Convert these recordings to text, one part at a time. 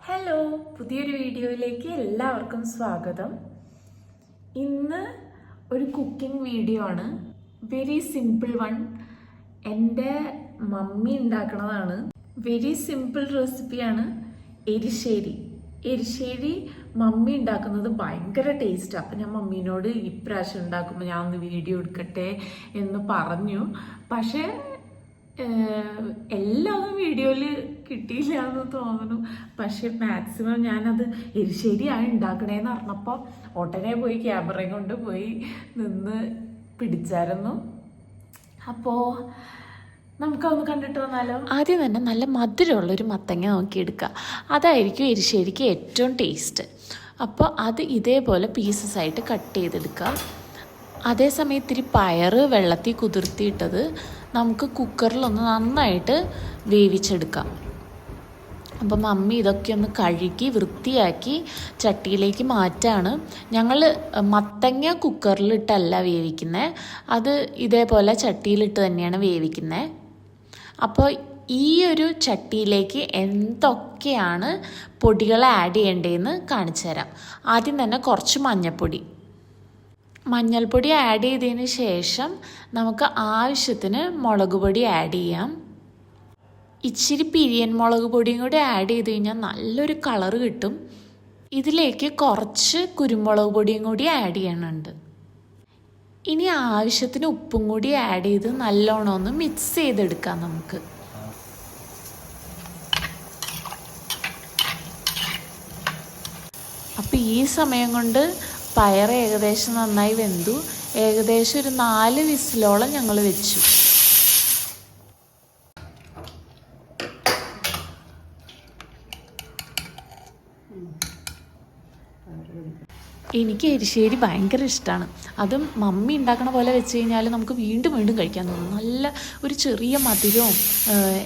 Hello, പുതിയൊരു വീഡിയോയിലേക്ക് എല്ലാവർക്കും സ്വാഗതം. ഇന്ന് ഒരു കുക്കിംഗ് വീഡിയോ ആണ്. Very simple one. എൻ്റെ മമ്മി ഉണ്ടാക്കുന്നതാണ്. വെരി സിമ്പിൾ റെസിപ്പിയാണ്. എരിശ്ശേരി മമ്മി ഉണ്ടാക്കുന്നത് ഭയങ്കര ടേസ്റ്റാണ്. അപ്പം ഞാൻ മമ്മീനോട് ഇപ്രാവശ്യം ഉണ്ടാക്കുമ്പോൾ ഞാൻ ഒന്ന് വീഡിയോ എടുക്കട്ടെ എന്ന് പറഞ്ഞു. പക്ഷേ എല്ലാവരും വീഡിയോയിൽ കിട്ടിയില്ല എന്ന് തോന്നുന്നു. പക്ഷെ മാക്സിമം ഞാനത് എരിശ്ശേരിയാണ് ഉണ്ടാക്കണേന്ന് പറഞ്ഞപ്പോൾ ഉടനെ പോയി ക്യാമറയും കൊണ്ട് പോയി നിന്ന് പിടിച്ചായിരുന്നു. അപ്പോൾ നമുക്കൊന്ന് കണ്ടിട്ട് വന്നാലോ. ആദ്യം തന്നെ നല്ല മധുരമുള്ളൊരു മത്തങ്ങ നോക്കിയെടുക്കുക. അതായിരിക്കും എരിശ്ശേരിക്ക് ഏറ്റവും ടേസ്റ്റ്. അപ്പോൾ അത് ഇതേപോലെ പീസസ് ആയിട്ട് കട്ട് ചെയ്തെടുക്കുക. അതേസമയം ഇത്തിരി പയർ വെള്ളത്തിൽ കുതിർത്തിയിട്ടത് നമുക്ക് കുക്കറിലൊന്ന് നന്നായിട്ട് വേവിച്ചെടുക്കാം. അപ്പം മമ്മി ഇതൊക്കെ ഒന്ന് കഴുകി വൃത്തിയാക്കി ചട്ടിയിലേക്ക് മാറ്റാണ്. ഞങ്ങൾ മത്തങ്ങ കുക്കറിലിട്ടല്ല വേവിക്കുന്നത്, അത് ഇതേപോലെ ചട്ടിയിലിട്ട് തന്നെയാണ് വേവിക്കുന്നത്. അപ്പോൾ ഈ ഒരു ചട്ടിയിലേക്ക് എന്തൊക്കെയാണ് പൊടികൾ ആഡ് ചെയ്യേണ്ടതെന്ന് കാണിച്ചു തരാം. ആദ്യം തന്നെ കുറച്ച് മഞ്ഞൾപ്പൊടി ആഡ് ചെയ്തതിന് ശേഷം നമുക്ക് ആവശ്യത്തിന് മുളക് പൊടി ആഡ് ചെയ്യാം. ഇച്ചിരി പിരിയൻ മുളക് പൊടിയും കൂടി ആഡ് ചെയ്ത് കഴിഞ്ഞാൽ നല്ലൊരു കളറ് കിട്ടും. ഇതിലേക്ക് കുറച്ച് കുരുമുളക് പൊടിയും കൂടി ആഡ് ചെയ്യണുണ്ട്. ഇനി ആവശ്യത്തിന് ഉപ്പും കൂടി ആഡ് ചെയ്ത് നല്ലോണം ഒന്ന് മിക്സ് ചെയ്തെടുക്കാം നമുക്ക്. അപ്പോൾ ഈ സമയം കൊണ്ട് പയർ ഏകദേശം നന്നായി വെന്തു. ഏകദേശം ഒരു 4 വിസിലോളം ഞങ്ങൾ വെച്ചു. എനിക്ക് എരിശ്ശേരി ഭയങ്കര ഇഷ്ടമാണ്. അതും മമ്മി ഉണ്ടാക്കണ പോലെ വെച്ച് കഴിഞ്ഞാൽ നമുക്ക് വീണ്ടും വീണ്ടും കഴിക്കാൻ തോന്നും. നല്ല ഒരു ചെറിയ മധുരവും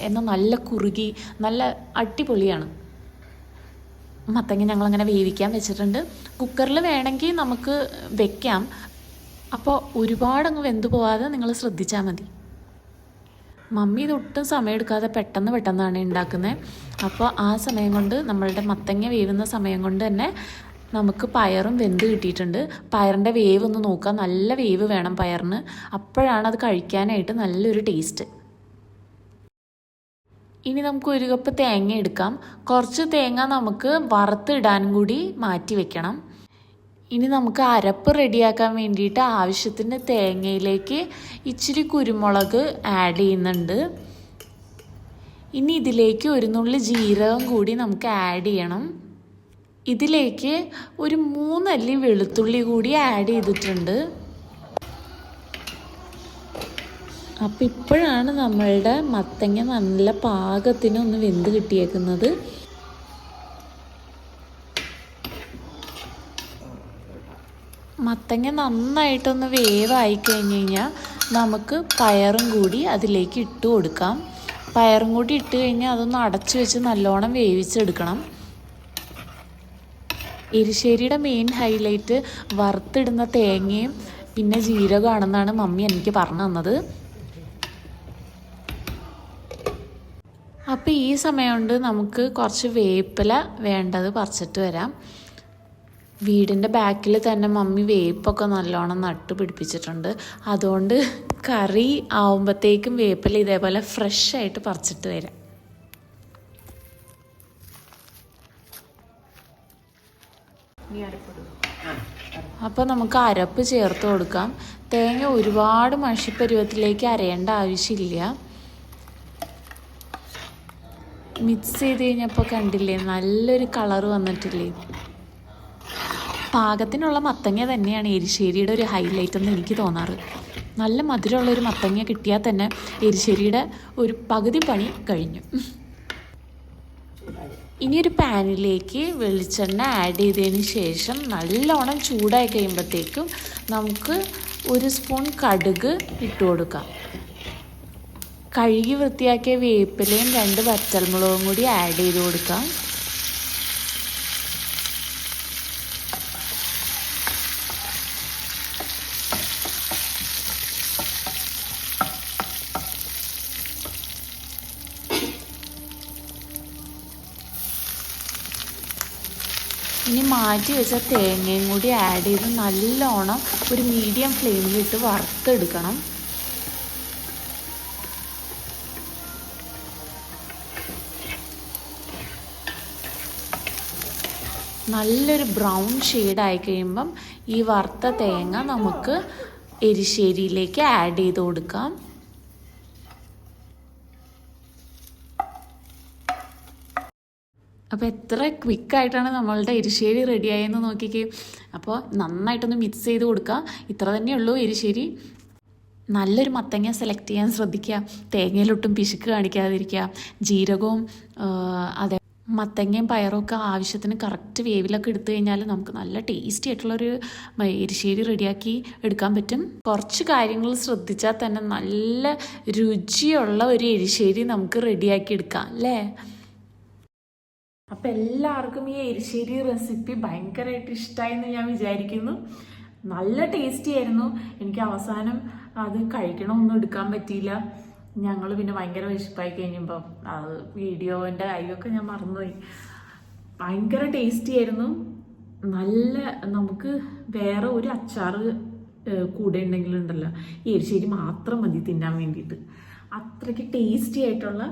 എന്നാൽ നല്ല കുറുകി നല്ല അടിപൊളിയാണ്. മത്തങ്ങ ഞങ്ങളങ്ങനെ വേവിക്കാൻ വെച്ചിട്ടുണ്ട്. കുക്കറിൽ വേണമെങ്കിൽ നമുക്ക് വെക്കാം. അപ്പോൾ ഒരുപാടങ്ങ് വെന്തു പോവാതെ നിങ്ങൾ ശ്രദ്ധിച്ചാൽ മതി. മമ്മി ഇതൊട്ടും സമയമെടുക്കാതെ പെട്ടെന്നാണ് ഉണ്ടാക്കുന്നത്. അപ്പോൾ ആ സമയം കൊണ്ട് നമ്മളുടെ മത്തങ്ങ വേവുന്ന സമയം കൊണ്ട് തന്നെ നമുക്ക് പയറും വെന്ത് കിട്ടിയിട്ടുണ്ട്. പയറിൻ്റെ വേവ് ഒന്ന് നോക്കാം. നല്ല വേവ് വേണം പയറിന്. അപ്പോഴാണ് അത് കഴിക്കാനായിട്ട് നല്ലൊരു ടേസ്റ്റ്. ഇനി നമുക്ക് 1 കപ്പ് തേങ്ങ എടുക്കാം. കുറച്ച് തേങ്ങ നമുക്ക് വറുത്തിടാനും കൂടി മാറ്റി വെക്കണം. ഇനി നമുക്ക് അരപ്പ് റെഡിയാക്കാൻ വേണ്ടിയിട്ട് ആവശ്യത്തിന് തേങ്ങയിലേക്ക് ഇച്ചിരി കുരുമുളക് ആഡ് ചെയ്യുന്നുണ്ട്. ഇനി ഇതിലേക്ക് 1 നുള്ളി ജീരകം കൂടി നമുക്ക് ആഡ് ചെയ്യണം. ഇതിലേക്ക് ഒരു 3 അല്ലി വെളുത്തുള്ളി കൂടി ആഡ് ചെയ്തിട്ടുണ്ട്. അപ്പം ഇപ്പോഴാണ് നമ്മളുടെ മത്തങ്ങ നല്ല പാകത്തിനൊന്ന് വെന്ത് കിട്ടിയേക്കുന്നത്. മത്തങ്ങ നന്നായിട്ടൊന്ന് വേവായി കഴിഞ്ഞ് കഴിഞ്ഞാൽ നമുക്ക് പയറും കൂടി അതിലേക്ക് ഇട്ട് കൊടുക്കാം. പയറും കൂടി ഇട്ട് കഴിഞ്ഞാൽ അതൊന്ന് അടച്ചു വെച്ച് നല്ലോണം വേവിച്ചെടുക്കണം. എരിശ്ശേരിയുടെ മെയിൻ ഹൈലൈറ്റ് വറുത്തിടുന്ന തേങ്ങയും പിന്നെ ജീരകമാണെന്നാണ് മമ്മി എനിക്ക് പറഞ്ഞു തന്നത്. അപ്പോൾ ഈ സമയം കൊണ്ട് നമുക്ക് കുറച്ച് വേപ്പില വേണ്ടത് പറിച്ചിട്ട് വരാം. വീടിൻ്റെ ബാക്കിൽ തന്നെ മമ്മി വേപ്പൊക്കെ നല്ലോണം നട്ട് പിടിപ്പിച്ചിട്ടുണ്ട്. അതുകൊണ്ട് കറി ആവുമ്പോഴത്തേക്കും വേപ്പില ഇതേപോലെ ഫ്രഷ് ആയിട്ട് പറിച്ചിട്ട് വരാം. അപ്പോൾ നമുക്ക് അരപ്പ് ചേർത്ത് കൊടുക്കാം. തേങ്ങ ഒരുപാട് മഷിപ്പരുവത്തിലേക്ക് അരയേണ്ട ആവശ്യമില്ല. മിക്സ് ചെയ്ത് കഴിഞ്ഞപ്പോൾ കണ്ടില്ലേ നല്ലൊരു കളറ് വന്നിട്ടില്ലേ. പാകത്തിനുള്ള മത്തങ്ങ തന്നെയാണ് എരിശ്ശേരിയുടെ ഒരു ഹൈലൈറ്റ് എന്ന് എനിക്ക് തോന്നാറ്. നല്ല മധുരമുള്ളൊരു മത്തങ്ങ കിട്ടിയാൽ തന്നെ എരിശ്ശേരിയുടെ ഒരു പകുതി പണി കഴിഞ്ഞു. ഇനിയൊരു പാനിലേക്ക് വെളിച്ചെണ്ണ ആഡ് ചെയ്തതിന് ശേഷം നല്ലോണം ചൂടായി കഴിയുമ്പോഴത്തേക്കും നമുക്ക് 1 സ്പൂൺ കടുക് ഇട്ട് കൊടുക്കാം. കഴുകി വൃത്തിയാക്കിയ വേപ്പിലയും 2 വറ്റൽമുളകും കൂടി ആഡ് ചെയ്ത് കൊടുക്കാം. ഇനി മാറ്റി വെച്ച തേങ്ങയും കൂടി ആഡ് ചെയ്ത് നല്ലോണം ഒരു മീഡിയം ഫ്ലെയിമിലിട്ട് വറുത്തെടുക്കണം. നല്ലൊരു ബ്രൗൺ ഷെയ്ഡായി കഴിയുമ്പം ഈ വറുത്ത തേങ്ങ നമുക്ക് എരിശ്ശേരിയിലേക്ക് ആഡ് ചെയ്ത് കൊടുക്കാം. അപ്പോൾ എത്ര ക്വിക്കായിട്ടാണ് നമ്മളുടെ എരിശ്ശേരി റെഡിയായെന്ന് നോക്കിക്കേ. അപ്പോൾ നന്നായിട്ടൊന്ന് മിക്സ് ചെയ്ത് കൊടുക്കുക. ഇത്ര തന്നെയുള്ളൂ എരിശ്ശേരി. നല്ലൊരു മത്തങ്ങ സെലക്ട് ചെയ്യാൻ ശ്രദ്ധിക്കുക. തേങ്ങയിലൊട്ടും പിശുക്ക് കാണിക്കാതിരിക്കുക. ജീരകവും അതെ മത്തങ്ങയും പയറൊക്കെ ആവശ്യത്തിന് കറക്റ്റ് വേവിലൊക്കെ എടുത്തു കഴിഞ്ഞാൽ നമുക്ക് നല്ല ടേസ്റ്റി ആയിട്ടുള്ളൊരു എരിശ്ശേരി റെഡിയാക്കി എടുക്കാൻ പറ്റും. കുറച്ച് കാര്യങ്ങൾ ശ്രദ്ധിച്ചാൽ തന്നെ നല്ല രുചിയുള്ള ഒരു എരിശ്ശേരി നമുക്ക് റെഡിയാക്കി എടുക്കാം അല്ലേ? അപ്പം എല്ലാവർക്കും ഈ എരിശ്ശേരി റെസിപ്പി ഭയങ്കരമായിട്ട് ഇഷ്ടമായി എന്ന് ഞാൻ വിചാരിക്കുന്നു. നല്ല ടേസ്റ്റി ആയിരുന്നു. എനിക്ക് അവസാനം അത് കഴിക്കണമൊന്നും എടുക്കാൻ പറ്റിയില്ല. ഞങ്ങൾ പിന്നെ ഭയങ്കര വിശപ്പായി കഴിഞ്ഞപ്പോൾ അത് വീഡിയോൻ്റെ കാര്യമൊക്കെ ഞാൻ മറന്നുപോയി. ഭയങ്കര ടേസ്റ്റി ആയിരുന്നു. നല്ല നമുക്ക് വേറെ ഒരു അച്ചാറ് കൂടെ ഉണ്ടെങ്കിലുണ്ടല്ലോ ഈ എരിശ്ശേരി മാത്രം മതി തിന്നാൻ വേണ്ടിയിട്ട്. അത്രയ്ക്ക് ടേസ്റ്റി ആയിട്ടുള്ള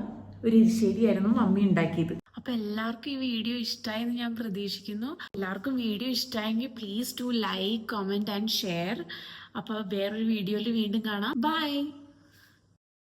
ഒരു എരിശ്ശേരി ആയിരുന്നു മമ്മി ഉണ്ടാക്കിയത്. അപ്പോൾ എല്ലാവർക്കും ഈ വീഡിയോ ഇഷ്ടമായെന്ന് ഞാൻ പ്രതീക്ഷിക്കുന്നു. എല്ലാവർക്കും വീഡിയോ ഇഷ്ടമായെങ്കിൽ please do like, comment and share. അപ്പോൾ വേറൊരു വീഡിയോയിൽ വീണ്ടും കാണാം. ബൈ.